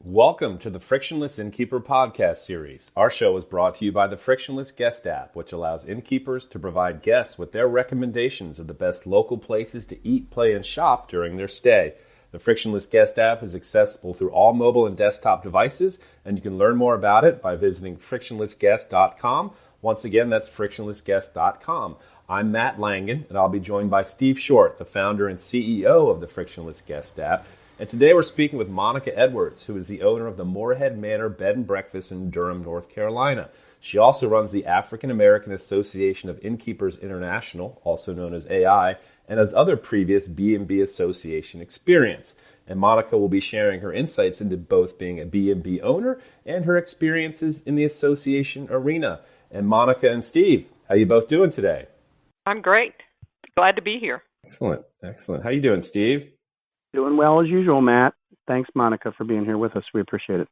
Welcome to the Frictionless Innkeeper podcast series. Our show is brought to you by the Frictionless Guest app, which allows innkeepers to provide guests with their recommendations of the best local places to eat, play, and shop during their stay. The Frictionless Guest app is accessible through all mobile and desktop devices, and you can learn more about it by visiting frictionlessguest.com. Once again, that's frictionlessguest.com. I'm Matt Langen, and I'll be joined by Steve Short, the founder and CEO of the Frictionless Guest app. And today we're speaking with Monica Edwards, who is the owner of the Morehead Manor Bed Breakfast in Durham, North Carolina. She also runs the African American Association of Innkeepers International, also known as AAAI, and has other previous B&B Association experience. And Monica will be sharing her insights into both being a B&B owner and her experiences in the association arena. And Monica and Steve, how you both doing today? I'm great. Glad to be here. Excellent. How you doing, Steve? Doing well as usual, Matt. Thanks, Monica, for being here with us. We appreciate it.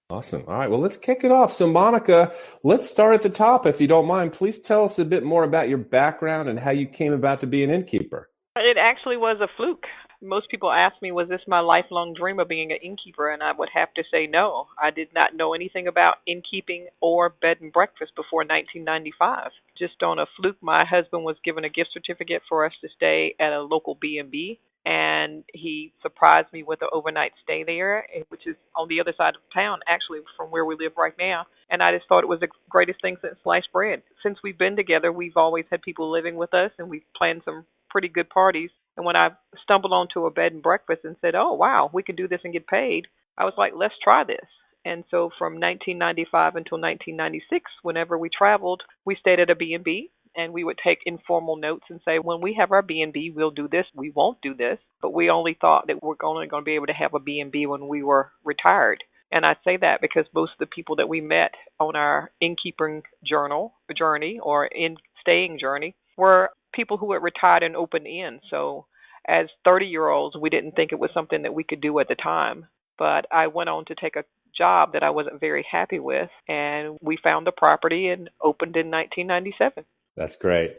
Awesome. All right. Well, let's kick it off. So, Monica, let's start at the top, if you don't mind. Please tell us a bit more about your background and how you came about to be an innkeeper. It actually was a fluke. Most people ask me, was this my lifelong dream of being an innkeeper? And I would have to say no. I did not know anything about innkeeping or bed and breakfast before 1995. Just on a fluke, my husband was given a gift certificate for us to stay at a local B&B. And he surprised me with an overnight stay there, which is on the other side of town, actually, from where we live right now. And I just thought it was the greatest thing since sliced bread. Since we've been together, we've always had people living with us, and we've planned some pretty good parties. And when I stumbled onto a bed and breakfast and said, oh, wow, we can do this and get paid, I was like, let's try this. And so from 1995 until 1996, whenever we traveled, we stayed at a B&B. And we would take informal notes and say, when we have our B&B, we'll do this, we won't do this. But we only thought that we're only going to be able to have a B&B when we were retired. And I say that because most of the people that we met on our innkeeping journey or in staying journey were people who had retired and opened in. So as 30-year-olds, we didn't think it was something that we could do at the time. But I went on to take a job that I wasn't very happy with, and we found the property and opened in 1997. That's great.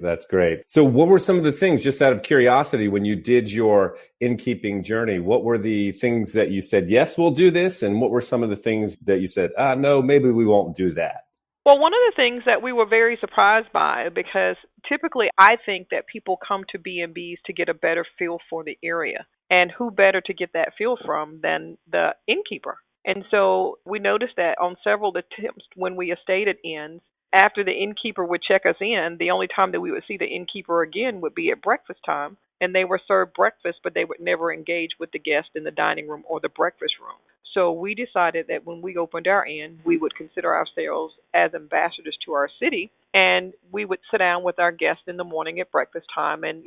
So what were some of the things, just out of curiosity, when you did your innkeeping journey, what were the things that you said, yes, we'll do this? And what were some of the things that you said, no, maybe we won't do that? Well, one of the things that we were very surprised by, because typically I think that people come to B&Bs to get a better feel for the area. And who better to get that feel from than the innkeeper? And so we noticed that on several attempts when we stayed at inns, after the innkeeper would check us in, the only time that we would see the innkeeper again would be at breakfast time. And they were served breakfast, but they would never engage with the guest in the dining room or the breakfast room. So we decided that when we opened our inn, we would consider ourselves as ambassadors to our city. And we would sit down with our guests in the morning at breakfast time and,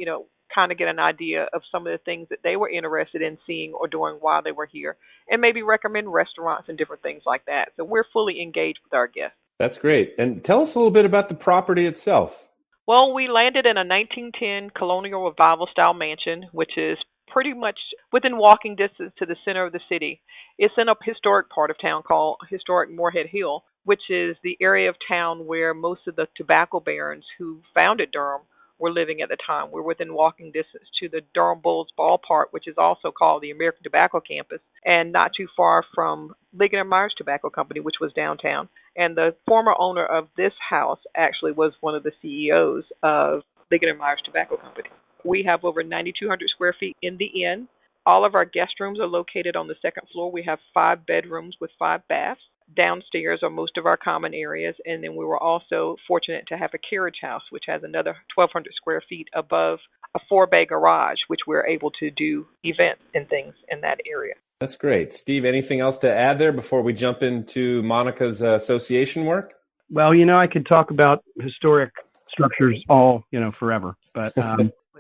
kind of get an idea of some of the things that they were interested in seeing or doing while they were here. And maybe recommend restaurants and different things like that. So we're fully engaged with our guests. That's great. And tell us a little bit about the property itself. Well, we landed in a 1910 colonial revival-style mansion, which is pretty much within walking distance to the center of the city. It's in a historic part of town called historic Morehead Hill, which is the area of town where most of the tobacco barons who founded Durham were living at the time. We're within walking distance to the Durham Bulls ballpark, which is also called the American Tobacco Campus, and not too far from Liggett & Myers Tobacco Company, which was downtown. And the former owner of this house actually was one of the CEOs of Liggett & Myers Tobacco Company. We have over 9,200 square feet in the inn. All of our guest rooms are located on the second floor. We have 5 bedrooms with 5 baths. Downstairs are most of our common areas, and then we were also fortunate to have a carriage house, which has another 1,200 square feet above a 4-bay garage, which we're able to do events and things in that area. That's great. Steve, anything else to add there before we jump into Monica's association work? Well, I could talk about historic structures all, forever. But,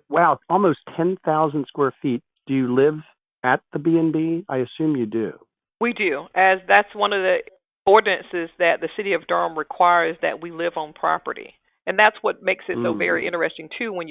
wow, almost 10,000 square feet. Do you live at the B&B? I assume you do. We do, as that's one of the ordinances that the city of Durham requires that we live on property. And that's what makes it so very interesting, too, when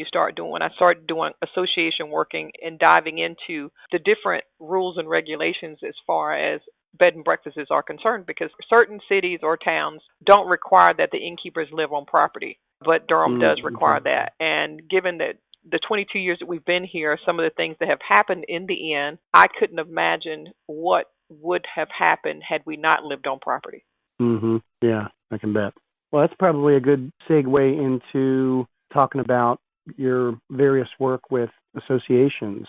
I started doing association working and diving into the different rules and regulations as far as bed and breakfasts are concerned, because certain cities or towns don't require that the innkeepers live on property, but Durham does require that. And given that the 22 years that we've been here, some of the things that have happened in the inn, I couldn't imagine what would have happened had we not lived on property. Mm-hmm. Yeah, I can bet. Well, that's probably a good segue into talking about your various work with associations.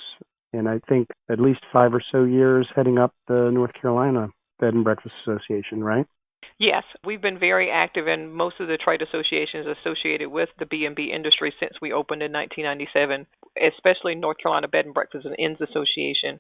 And I think at least 5 or so years heading up the North Carolina Bed and Breakfast Association, right? Yes, we've been very active in most of the trade associations associated with the B&B industry since we opened in 1997, especially North Carolina Bed and Breakfast and Inns Association.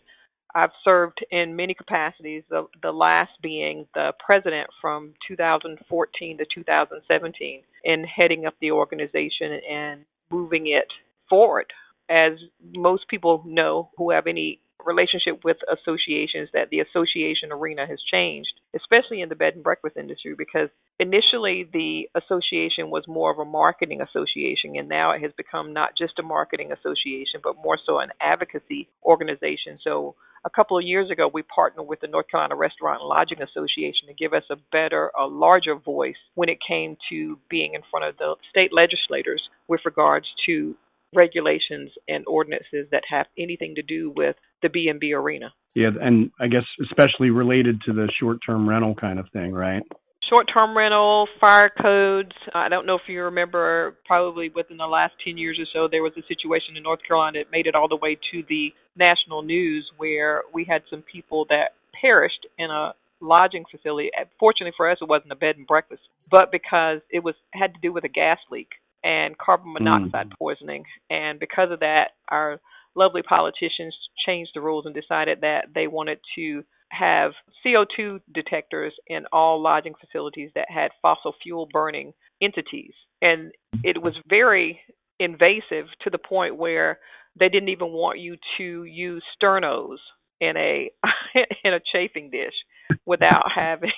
I've served in many capacities, the last being the president from 2014 to 2017 in heading up the organization and moving it forward. As most people know who have any relationship with associations, that the association arena has changed, especially in the bed and breakfast industry, because initially the association was more of a marketing association, and now it has become not just a marketing association, but more so an advocacy organization. So a couple of years ago, we partnered with the North Carolina Restaurant and Lodging Association to give us a larger voice when it came to being in front of the state legislators with regards to regulations and ordinances that have anything to do with the B&B arena. Yeah, and I guess especially related to the short-term rental kind of thing, right? Short-term rental, fire codes. I don't know if you remember, probably within the last 10 years or so, there was a situation in North Carolina that made it all the way to the national news where we had some people that perished in a lodging facility. Fortunately for us, it wasn't a bed and breakfast, but because it had to do with a gas leak and carbon monoxide poisoning. And because of that, our lovely politicians changed the rules and decided that they wanted to have CO2 detectors in all lodging facilities that had fossil fuel burning entities. And it was very invasive to the point where they didn't even want you to use sternos in a in a chafing dish without having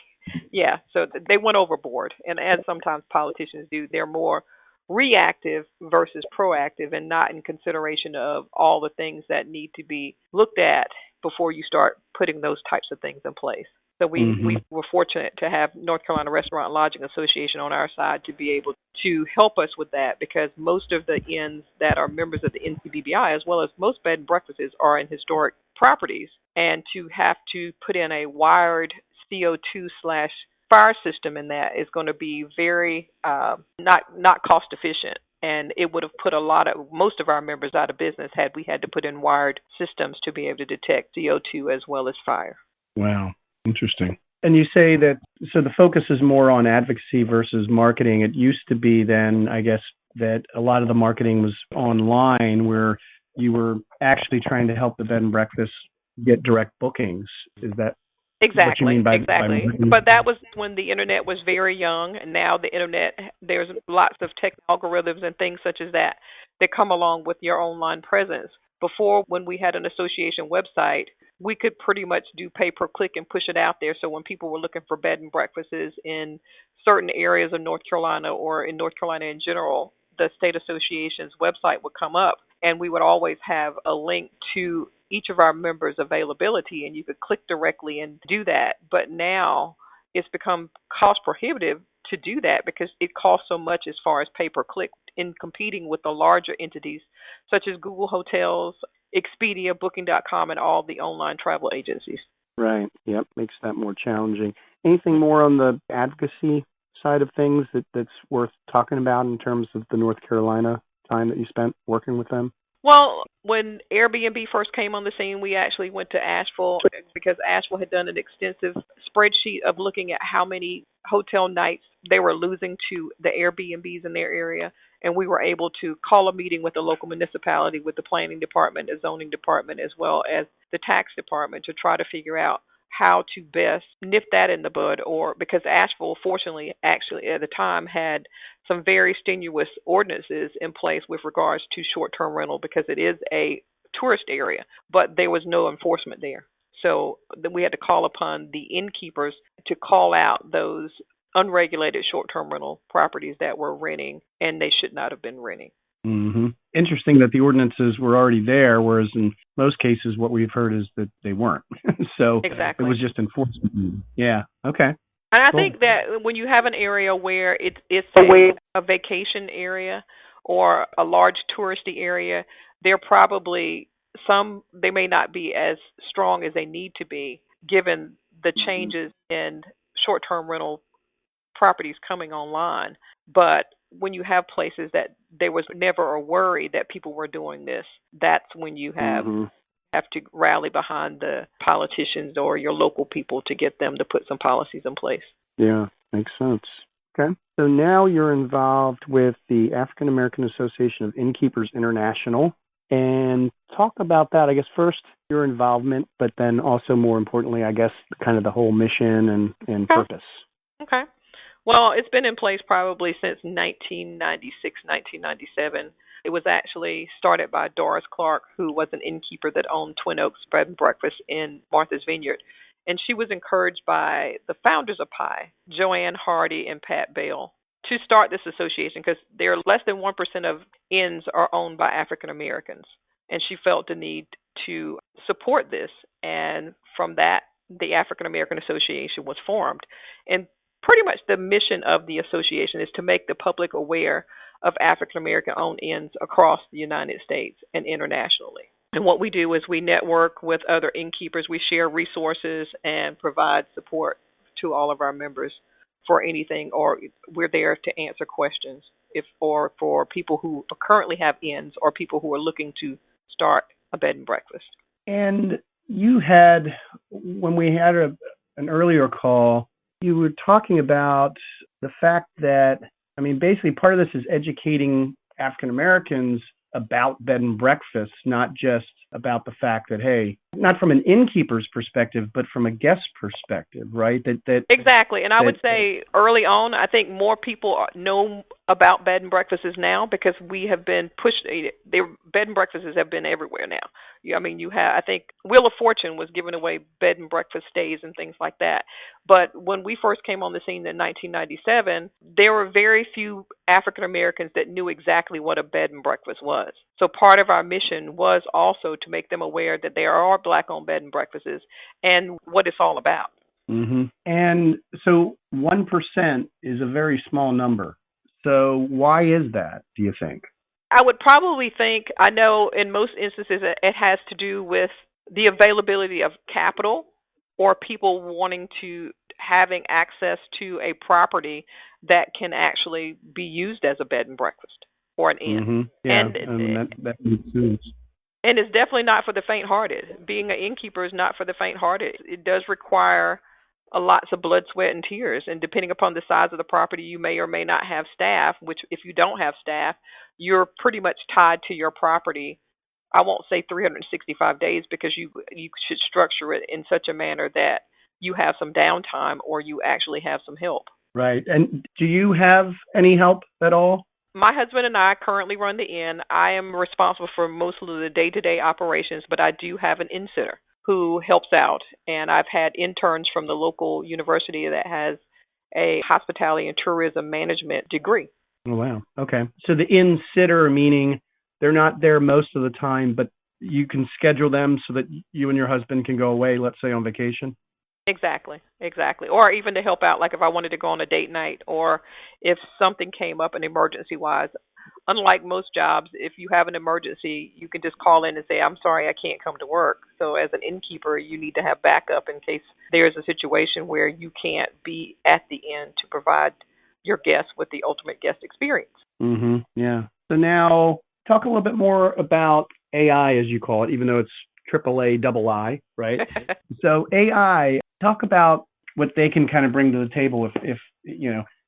so they went overboard. And as sometimes politicians do, they're more reactive versus proactive and not in consideration of all the things that need to be looked at before you start putting those types of things in place. So we were fortunate to have North Carolina Restaurant and Lodging Association on our side to be able to help us with that, because most of the inns that are members of the NCBBI, as well as most bed and breakfasts, are in historic properties. And to have to put in a wired CO2/fire system in that is going to be very not cost efficient, and it would have put most of our members out of business had we had to put in wired systems to be able to detect CO2 as well as fire. Wow, interesting. And you say that, so the focus is more on advocacy versus marketing. It used to be then, I guess, that a lot of the marketing was online, where you were actually trying to help the bed and breakfast get direct bookings. Is that exactly what you mean by But that was when the internet was very young, and now the internet, there's lots of tech algorithms and things such as that come along with your online presence. Before, when we had an association website, we could pretty much do pay-per-click and push it out there. So when people were looking for bed and breakfasts in certain areas of North Carolina or in North Carolina in general, the state association's website would come up, and we would always have a link to each of our members' availability, and you could click directly and do that. But now it's become cost prohibitive to do that because it costs so much as far as pay-per-click in competing with the larger entities such as Google Hotels, Expedia, Booking.com, and all the online travel agencies. Right. Yep. Makes that more challenging. Anything more on the advocacy side of things that's worth talking about in terms of the North Carolina time that you spent working with them? Well, when Airbnb first came on the scene, we actually went to Asheville because Asheville had done an extensive spreadsheet of looking at how many hotel nights they were losing to the Airbnbs in their area. And we were able to call a meeting with the local municipality, with the planning department, the zoning department, as well as the tax department to try to figure out how to best nip that in the bud, or because Asheville, fortunately, actually at the time had some very strenuous ordinances in place with regards to short-term rental because it is a tourist area, but there was no enforcement there. So we had to call upon the innkeepers to call out those unregulated short-term rental properties that were renting, and they should not have been renting. Mm-hmm. Interesting that the ordinances were already there, whereas in most cases what we've heard is that they weren't. So exactly. It was just enforcement. Yeah. Okay. And I think that when you have an area where it's a vacation area or a large touristy area, they're probably they may not be as strong as they need to be. given the changes in short-term rental properties coming online. But when you have places that there was never a worry that people were doing this, that's when you have to rally behind the politicians or your local people to get them to put some policies in place. Yeah, makes sense. Okay. So now you're involved with the African American Association of Innkeepers International. And talk about that, I guess, first, your involvement, but then also more importantly, I guess, kind of the whole mission and purpose. Okay. Well, it's been in place probably since 1996, 1997. It was actually started by Doris Clark, who was an innkeeper that owned Twin Oaks Bed and Breakfast in Martha's Vineyard. And she was encouraged by the founders of PI, Joanne Hardy and Pat Bell, to start this association because there are less than 1% of inns are owned by African Americans. And she felt the need to support this. And from that, the African American Association was formed. And pretty much the mission of the association is to make the public aware of African American owned inns across the United States and internationally. And what we do is we network with other innkeepers. We share resources and provide support to all of our members for anything, or we're there to answer questions or for people who currently have inns or people who are looking to start a bed and breakfast. And you had, when we had an earlier call, you were talking about the fact that, I mean, basically part of this is educating African Americans about bed and breakfasts, not just about the fact that, hey, not from an innkeeper's perspective, but from a guest perspective, right? Exactly. And I would say early on, I think more people know about bed and breakfasts now because we have been pushed. Bed and breakfasts have been everywhere now. I think Wheel of Fortune was giving away bed and breakfast stays and things like that. But when we first came on the scene in 1997, there were very few African Americans that knew exactly what a bed and breakfast was. So part of our mission was also to make them aware that there are Black-owned bed and breakfasts and what it's all about. Mm-hmm. And so 1% is a very small number. So why is that, do you think? I would probably think, I know in most instances it has to do with the availability of capital or people wanting to having access to a property that can actually be used as a bed and breakfast or an inn. Mm-hmm. Yeah, that makes sense. And it's definitely not for the faint-hearted. Being an innkeeper is not for the faint-hearted. It does require lots of blood, sweat, and tears. And depending upon the size of the property, you may or may not have staff, which if you don't have staff, you're pretty much tied to your property. I won't say 365 days because you should structure it in such a manner that you have some downtime or you actually have some help. Right. And do you have any help at all? My husband and I currently run the inn. I am responsible for most of the day-to-day operations, but I do have an inn sitter who helps out. And I've had interns from the local university that has a hospitality and tourism management degree. Oh, wow. Okay. So the inn sitter, meaning they're not there most of the time, but you can schedule them so that you and your husband can go away, let's say on vacation? Exactly. Or even to help out, like if I wanted to go on a date night or if something came up an emergency-wise. Unlike most jobs, if you have an emergency, you can just call in and say, I'm sorry, I can't come to work. So as an innkeeper, you need to have backup in case there's a situation where you can't be at the inn to provide your guests with the ultimate guest experience. Mm-hmm. Yeah. So now talk a little bit more about AI, as you call it, even though it's AAAii, right? So AI, talk about what they can kind of bring to the table. If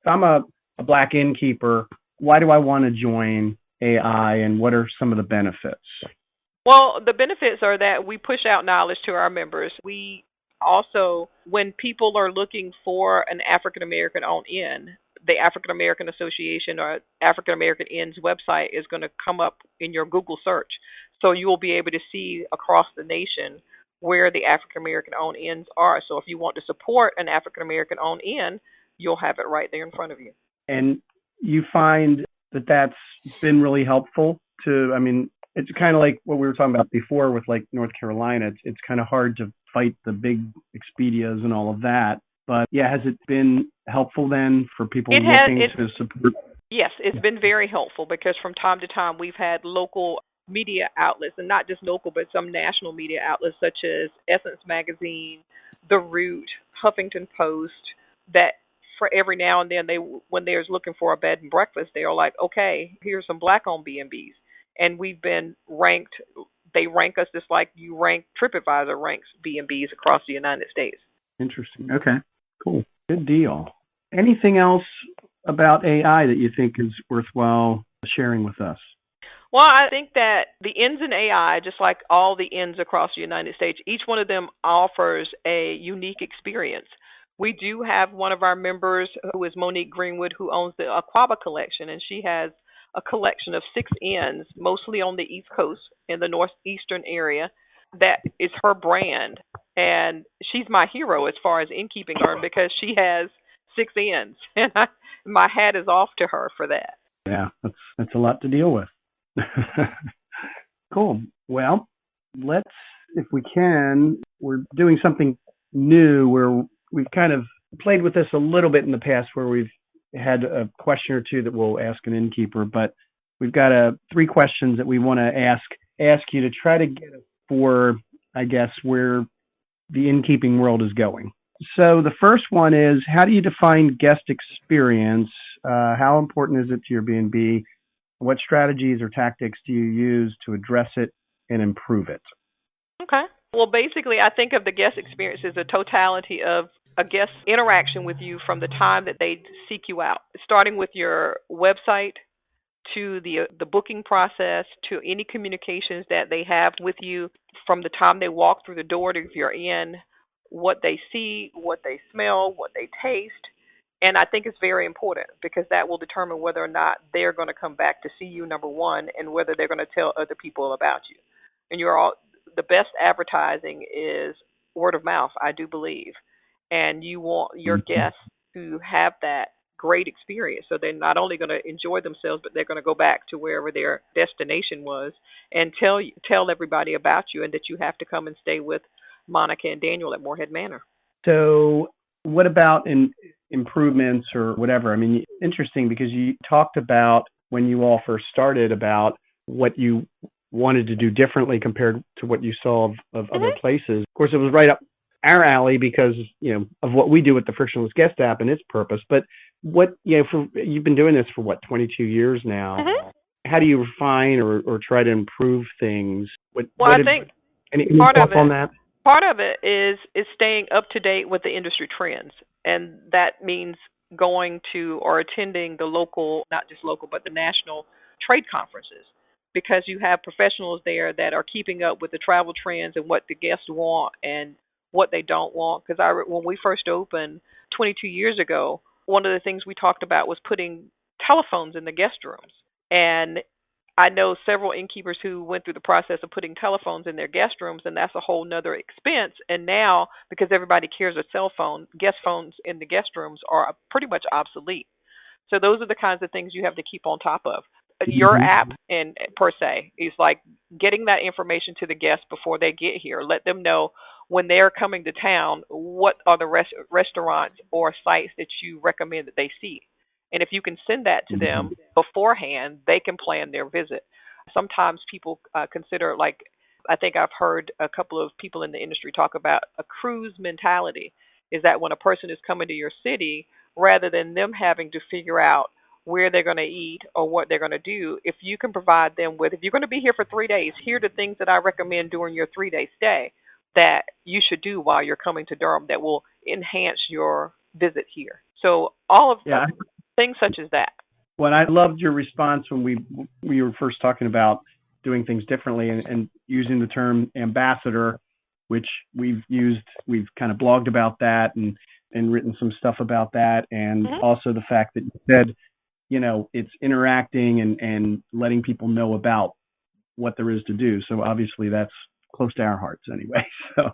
I'm a Black innkeeper, why do I want to join AI, and what are some of the benefits? Well, the benefits are that we push out knowledge to our members. We also, when people are looking for an African American owned inn, the African American Association or African American Inns website is going to come up in your Google search. So you will be able to see across the nation where the African American owned inns are. So if you want to support an African American owned inn, you'll have it right there in front of you. And you find that that's been really helpful it's kind of like what we were talking about before with like North Carolina. It's kind of hard to fight the big Expedias and all of that. But yeah, has it been helpful then for people looking to support? Yes, it's been very helpful because from time to time we've had local media outlets, and not just local, but some national media outlets such as Essence Magazine, The Root, Huffington Post, that for every now and then when they're looking for a bed and breakfast, they are like, okay, here's some black-owned B&Bs. And we've been ranked, they rank us just like you rank, TripAdvisor ranks B&Bs across the United States. Interesting. Okay, cool. Good deal. Anything else about AI that you think is worthwhile sharing with us? Well, I think that the Inns in AI, just like all the Inns across the United States, each one of them offers a unique experience. We do have one of our members who is Monique Greenwood, who owns the Aquaba collection, and she has a collection of 6 inns, mostly on the East Coast in the northeastern area. That is her brand, and she's my hero as far as innkeeping are because she has 6 inns, and my hat is off to her for that. Yeah, that's a lot to deal with. Cool. Well, let's, if we can, we're doing something new where we've kind of played with this a little bit in the past where we've had a question or two that we'll ask an innkeeper, but we've got 3 questions that we want to ask you to try to get us for, I guess, where the innkeeping world is going. So the first one is, how do you define guest experience? How important is it to your B&B? What strategies or tactics do you use to address it and improve it? Okay. Well, basically, I think of the guest experience as a totality of a guest interaction with you from the time that they seek you out, starting with your website to the booking process, to any communications that they have with you from the time they walk through the door to if you're in, what they see, what they smell, what they taste. And I think it's very important because that will determine whether or not they're going to come back to see you, number one, and whether they're going to tell other people about you. And the best advertising is word of mouth, I do believe. And you want your guests to have that great experience. So they're not only going to enjoy themselves, but they're going to go back to wherever their destination was and tell everybody about you, and that you have to come and stay with Monica and Daniel at Morehead Manor. So what about improvements or whatever? I mean, interesting because you talked about when you all first started about what you wanted to do differently compared to what you saw of other places. Of course, it was right up our alley because, of what we do with the Frictionless Guest app and its purpose. But you've been doing this for 22 years now. How do you refine or try to improve things? I think any thoughts on that? Part of it is staying up to date with the industry trends. And that means going to or attending the local, not just local, but the national trade conferences, because you have professionals there that are keeping up with the travel trends and what the guests want and what they don't want. Because when we first opened 22 years ago, one of the things we talked about was putting telephones in the guest rooms. And I know several innkeepers who went through the process of putting telephones in their guest rooms, and that's a whole nother expense. And now, because everybody carries a cell phone, guest phones in the guest rooms are pretty much obsolete. So those are the kinds of things you have to keep on top of. Your app, and per se, is like getting that information to the guests before they get here. Let them know when they're coming to town, what are the restaurants or sites that you recommend that they see. And if you can send that to them beforehand, they can plan their visit. Sometimes people consider, I think I've heard a couple of people in the industry talk about a cruise mentality, is that when a person is coming to your city, rather than them having to figure out where they're going to eat or what they're going to do, if you can provide them with, if you're going to be here for 3 days, here are the things that I recommend during your 3-day stay that you should do while you're coming to Durham that will enhance your visit here. So all of things such as that. Well, I loved your response when we were first talking about doing things differently and using the term ambassador, which we've kind of blogged about that and written some stuff about that. And also the fact that you said, it's interacting and letting people know about what there is to do. So obviously that's close to our hearts anyway. So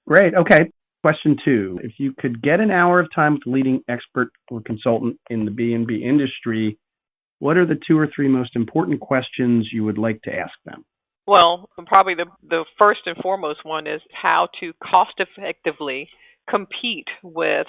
great. Okay. Question 2, if you could get an hour of time with a leading expert or consultant in the B&B industry, what are the 2 or 3 most important questions you would like to ask them? Well, probably the first and foremost one is how to cost effectively compete with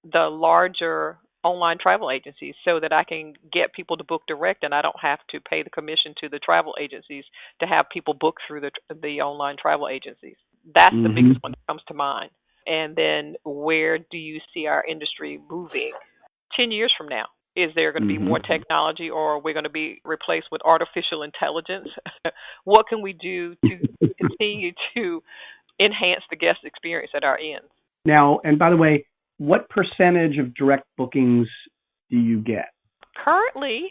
the larger online travel agencies so that I can get people to book direct, and I don't have to pay the commission to the travel agencies to have people book through the online travel agencies. That's the biggest one that comes to mind. And then where do you see our industry moving 10 years from now? Is there going to be more technology, or are we going to be replaced with artificial intelligence? What can we do to continue to enhance the guest experience at our inns? Now, and by the way, what percentage of direct bookings do you get? Currently,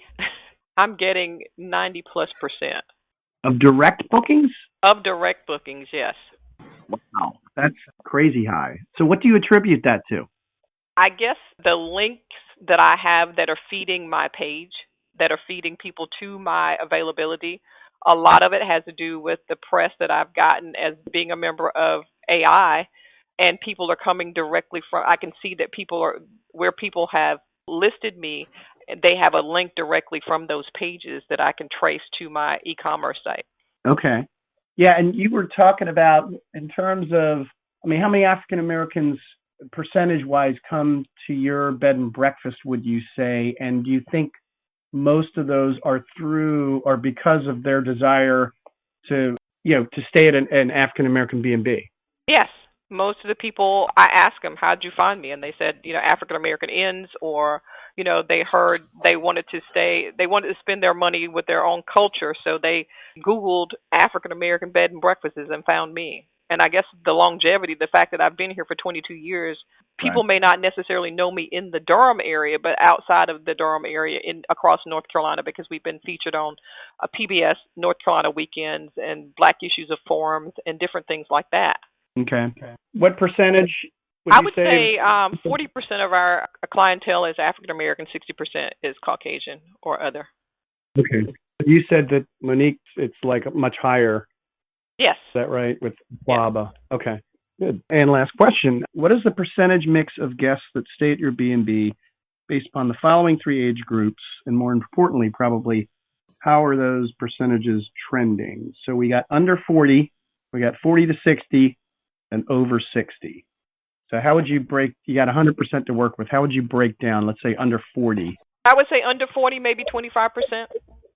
I'm getting 90+%. Of direct bookings? Of direct bookings, yes. Wow, that's crazy high. So what do you attribute that to? I guess the links that I have that are feeding my page, that are feeding people to my availability, a lot of it has to do with the press that I've gotten as being a member of AI, and people are coming directly from, I can see that where people have listed me, they have a link directly from those pages that I can trace to my e-commerce site. Okay. Yeah, and you were talking about in terms of, I mean, how many African Americans percentage-wise come to your bed and breakfast, would you say? And do you think most of those are because of their desire to stay at an African American B&B? Yes. Most of the people, I ask them, how'd you find me? And they said, African American inns, or, they heard they wanted to spend their money with their own culture. So they Googled African American bed and breakfasts and found me. And I guess the longevity, the fact that I've been here for 22 years, people may not necessarily know me in the Durham area, but outside of the Durham area across North Carolina, because we've been featured on PBS North Carolina weekends and Black Issues of forums and different things like that. Okay. What percentage I would say 40% of our clientele is African American, 60% is Caucasian or other. Okay. You said that, Monique, it's like much higher. Yes. Is that right? With Waba. Yeah. Okay. Good. And last question. What is the percentage mix of guests that stay at your B&B based upon the following three age groups? And more importantly, probably, how are those percentages trending? So we got under 40, we got 40 to 60, and over 60. So how would you you got 100% to work with. How would you break down, let's say, under 40? I would say under 40, maybe 25%.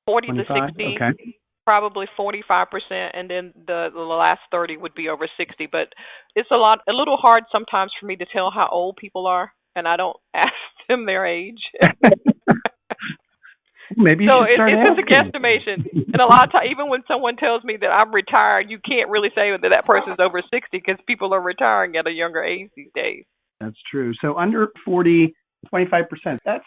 40 to 60, okay. Probably 45%, and then the last 30 would be over 60. But it's a little hard sometimes for me to tell how old people are, and I don't ask them their age. Maybe you should start it's a guesstimation. And a lot of times, even when someone tells me that I'm retired, you can't really say that person's over 60 because people are retiring at a younger age these days. That's true. So under 40, 25%. That's,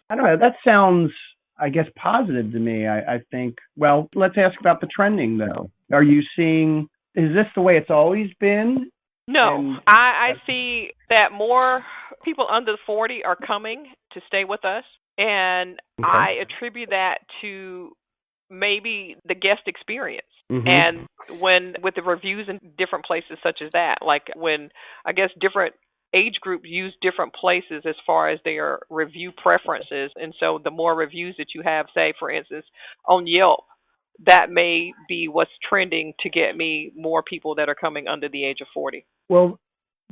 I don't know, that sounds, I guess, positive to me. I think, well, let's ask about the trending, though. Are you seeing, is this the way it's always been? No, I see that more people under 40 are coming to stay with us. And okay. I attribute that to maybe the guest experience. Mm-hmm. And with the reviews in different places such as that, like when I guess different age groups use different places as far as their review preferences. And so the more reviews that you have, say, for instance, on Yelp, that may be what's trending to get me more people that are coming under the age of 40. Well,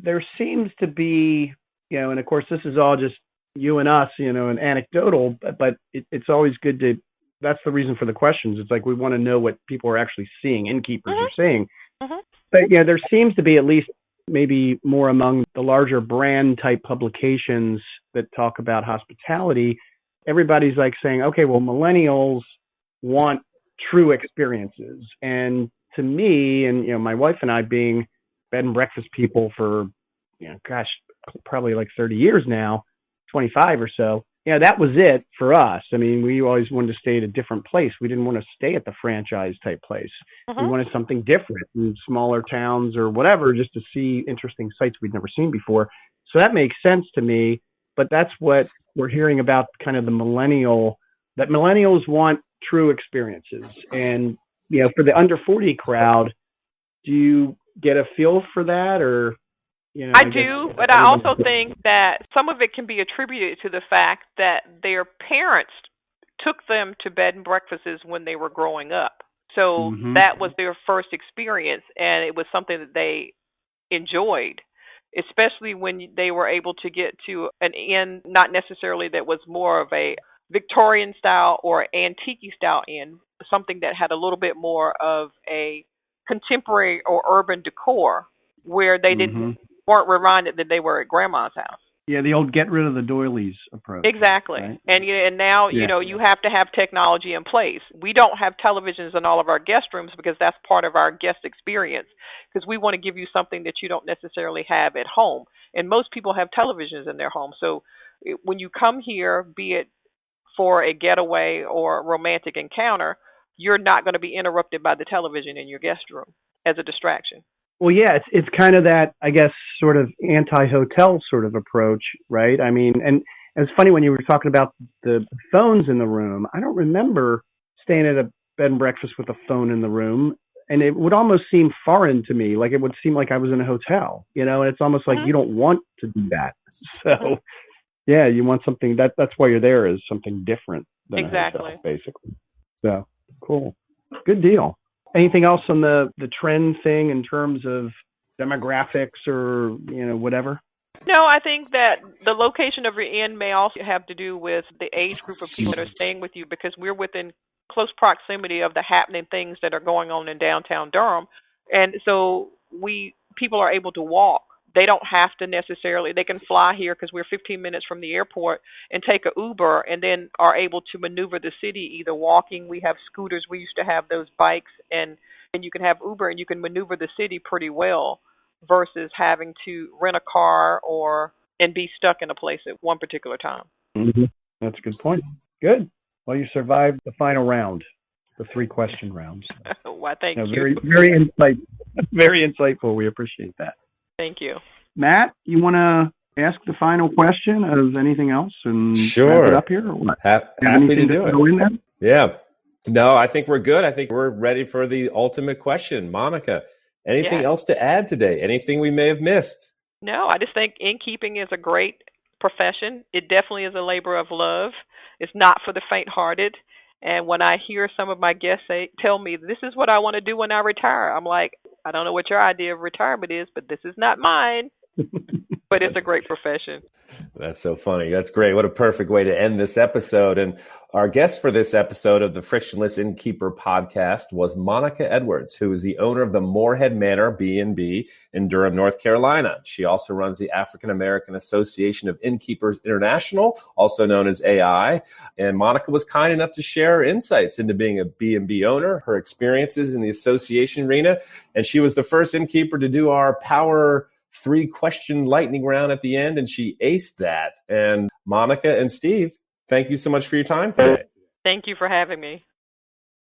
there seems to be, and of course, this is all just you and us, and anecdotal, but it's always good to, that's the reason for the questions. It's like we want to know what people are actually seeing, innkeepers are seeing. Mm-hmm. But there seems to be at least maybe more among the larger brand type publications that talk about hospitality. Everybody's like saying, okay, well, millennials want true experiences. And to me, and my wife and I being bed and breakfast people for, probably like 30 years now, 25 or so, that was it for us. I mean, we always wanted to stay at a different place. We didn't want to stay at the franchise type place. Uh-huh. We wanted something different in smaller towns or whatever, just to see interesting sites we'd never seen before. So that makes sense to me. But that's what we're hearing about, kind of that millennials want true experiences. And, for the under 40 crowd, do you get a feel for that, or? I do, but I also think that some of it can be attributed to the fact that their parents took them to bed and breakfasts when they were growing up. So that was their first experience, and it was something that they enjoyed. especially when they were able to get to an inn, not necessarily that was more of a Victorian style or antique style inn, something that had a little bit more of a contemporary or urban decor where they weren't reminded that they were at grandma's house. Yeah, the old get rid of the doilies approach. Exactly. Right? And now, you have to have technology in place. We don't have televisions in all of our guest rooms because that's part of our guest experience, because we want to give you something that you don't necessarily have at home. And most people have televisions in their home. So when you come here, be it for a getaway or a romantic encounter, you're not going to be interrupted by the television in your guest room as a distraction. Well, yeah, it's kind of that, I guess, sort of anti-hotel sort of approach, right? I mean, and it's funny when you were talking about the phones in the room. I don't remember staying at a bed and breakfast with a phone in the room, and it would almost seem foreign to me. Like it would seem like I was in a hotel, and it's almost like you don't want to do that. So, yeah, you want something that's why you're there, is something different than a hotel, basically. So, cool. Good deal. Anything else on the trend thing in terms of demographics or, whatever? No, I think that the location of your inn may also have to do with the age group of people that are staying with you, because we're within close proximity of the happening things that are going on in downtown Durham. And so people are able to walk. They don't have to necessarily, they can fly here because we're 15 minutes from the airport and take an Uber, and then are able to maneuver the city either walking. We have scooters. We used to have those bikes, and you can have Uber and you can maneuver the city pretty well versus having to rent a car and be stuck in a place at one particular time. Mm-hmm. That's a good point. Good. Well, you survived the final round, the 3-question rounds. Why, thank you. Very, very insightful. Very insightful. We appreciate that. Thank you. Matt, you want to ask the final question of anything else and sure. wrap it up here? Or what? Happy to do it. Yeah. No, I think we're good. I think we're ready for the ultimate question. Monica, anything else to add today? Anything we may have missed? No, I just think innkeeping is a great profession. It definitely is a labor of love. It's not for the faint-hearted. And when I hear some of my guests tell me, this is what I want to do when I retire, I'm like, I don't know what your idea of retirement is, but this is not mine. But it's a great profession. That's so funny. That's great. What a perfect way to end this episode. And our guest for this episode of the Frictionless Innkeeper podcast was Monica Edwards, who is the owner of the Morehead Manor B&B in Durham, North Carolina. She also runs the African American Association of Innkeepers International, also known as AAAI. And Monica was kind enough to share her insights into being a B&B owner, her experiences in the association arena. And she was the first innkeeper to do our power 3-question lightning round at the end, and she aced that. And Monica and Steve, thank you so much for your time today. Thank you for having me.